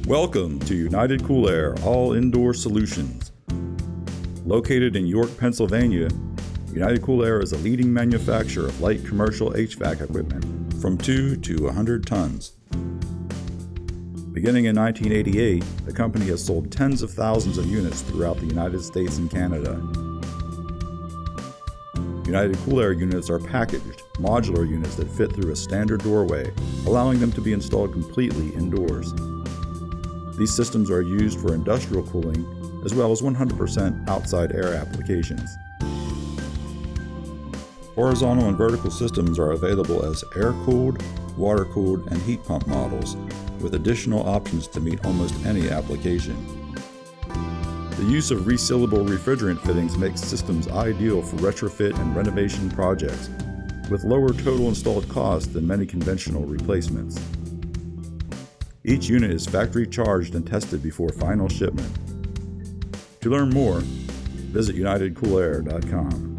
Welcome to United CoolAir All Indoor Solutions. Located in York, Pennsylvania, United CoolAir is a leading manufacturer of light commercial HVAC equipment from 2 to 100 tons. Beginning in 1988, the company has sold tens of thousands of units throughout the United States and Canada. United CoolAir units are packaged, modular units that fit through a standard doorway, allowing them to be installed completely indoors. These systems are used for industrial cooling as well as 100% outside air applications. Horizontal and vertical systems are available as air-cooled, water-cooled, and heat pump models, with additional options to meet almost any application. The use of resealable refrigerant fittings makes systems ideal for retrofit and renovation projects, with lower total installed cost than many conventional replacements. Each unit is factory charged and tested before final shipment. To learn more, visit unitedcoolair.com.